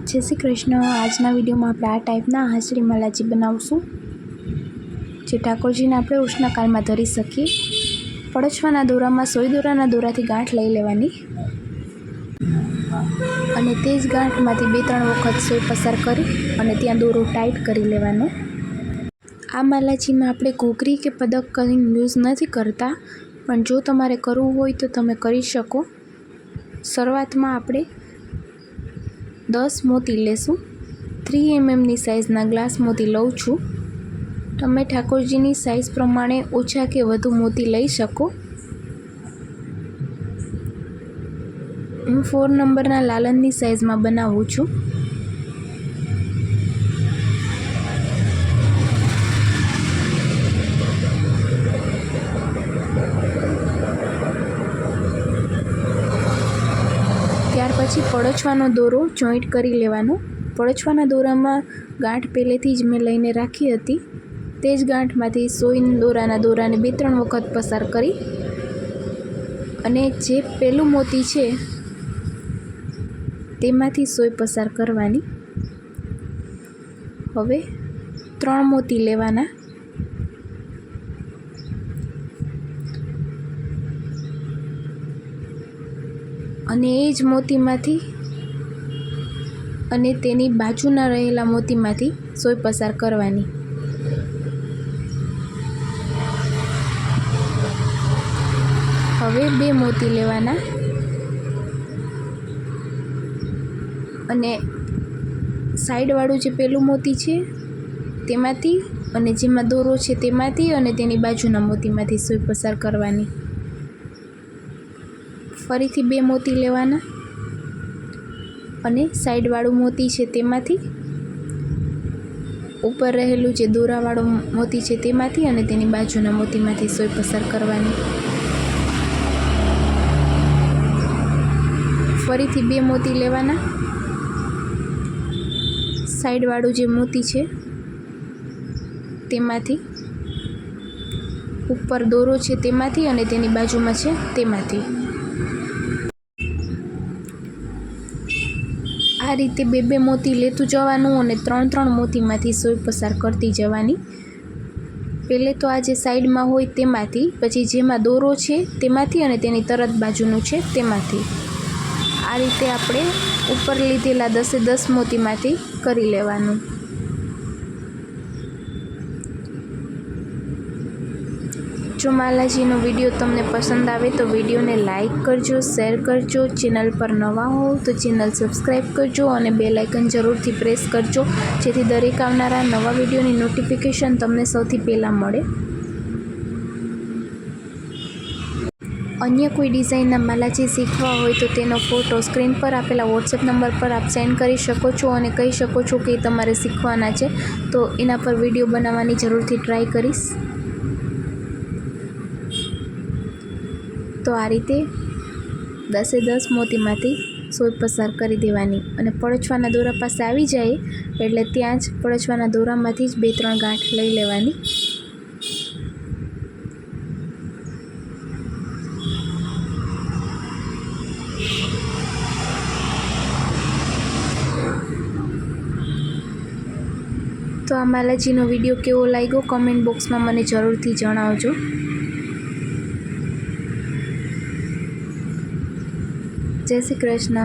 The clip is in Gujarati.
जय श्री कृष्ण। आजना विडियो में આપણે આ ટાઈપના હાજરી માલાજી બનાવશું જે ઠાકોરજીને આપણે ઉષ્ણકાળમાં ધરી શકીએ। પડછવાના દોરામાં સોય દોરાના દોરાથી ગાંઠ લઈ લેવાની અને તે જ ગાંઠમાંથી 2-3 વખત સોય પસાર કરી અને ત્યાં દોરો ટાઈટ કરી લેવાનો। આ માલાજીમાં આપણે ઘૂઘરી કે પદક કરીને યુઝ નથી કરતા, પણ જો તમારે કરવું હોય તો તમે કરી શકો। શરૂઆતમાં આપણે 10 મોતી લેશું। 3 mm ની સાઇઝના ગ્લાસ મોતી લઉં છું। તમે ઠાકોરજીની સાઇઝ પ્રમાણે ઓછા કે વધુ મોતી લઈ શકો। હું 4 નંબરના લાલનની સાઇઝમાં બનાવું છું। ત્યાર પછી પડછવાનો દોરો જોઈન્ટ કરી લેવાનો। પડછવાના દોરામાં ગાંઠ પહેલેથી જ મેં લઈને રાખી હતી, તે જ ગાંઠમાંથી સોય દોરાના દોરાને 2-3 વખત પસાર કરી અને જે પહેલું મોતી છે તેમાંથી સોય પસાર કરવાની। હવે 3 મોતી લેવાના અને એ જ મોતીમાંથી અને તેની બાજુના રહેલા મોતીમાંથી સોય પસાર કરવાની। હવે 2 મોતી લેવાના અને સાઈડવાળું જે પેલું મોતી છે તેમાંથી અને જેમાં દોરો છે તેમાંથી અને તેની બાજુના મોતીમાંથી સોય પસાર કરવાની। ફરીથી 2 મોતી લેવાના અને સાઈડવાળું મોતી છે તેમાંથી ઉપર રહેલું જે દોરાવાળું મોતી છે તેમાંથી અને તેની બાજુના મોતીમાંથી સોય પસાર કરવાની। ફરીથી 2 મોતી લેવાના, સાઈડવાળું જે મોતી છે તેમાંથી, ઉપર દોરો છે તેમાંથી અને તેની બાજુમાં છે તેમાંથી। આ રીતે 2-2 મોતી લેતું જવાનું અને 3-3 મોતીમાંથી સોય પસાર કરતી જવાની। પહેલે તો આ જે સાઈડમાં હોય તેમાંથી, પછી જેમાં દોરો છે તેમાંથી અને તેની તરત બાજુનું છે તેમાંથી। આ રીતે આપણે ઉપર લીધેલા 10-10 મોતીમાંથી કરી લેવાનું। જો માલાજીનો વિડીયો તમને પસંદ આવે તો વિડીયોને લાઈક કરજો, શેર કરજો। ચેનલ પર નવા હોવ તો ચેનલ સબસ્ક્રાઈબ કરજો અને બેલ આઇકન જરૂરથી પ્રેસ કરજો, જેથી દરેક આવનારા નવા વિડીયોની નોટિફિકેશન તમને સૌથી પહેલાં મળે। અન્ય કોઈ ડિઝાઇનના માલાજી શીખવા હોય તો તેનો ફોટો સ્ક્રીન પર આપેલા વોટ્સએપ નંબર પર આપ સેન્ડ કરી શકો છો અને કહી શકો છો કે તમારે શીખવાના છે, તો એના પર વિડીયો બનાવવાની જરૂરથી ટ્રાય કરીશ। તો આ રીતે 10-10 મોતીમાંથી સોય પસાર કરી દેવાની અને પડછવાના દોરા પાસે આવી જાય એટલે ત્યાં જ પડછવાના દોરામાંથી જ 2-3 ગાંઠ લઈ લેવાની। તો આ માલાજીનો વિડીયો કેવો લાગ્યો કમેન્ટ બોક્સમાં મને જરૂરથી જણાવજો। જય શ્રી કૃષ્ણ।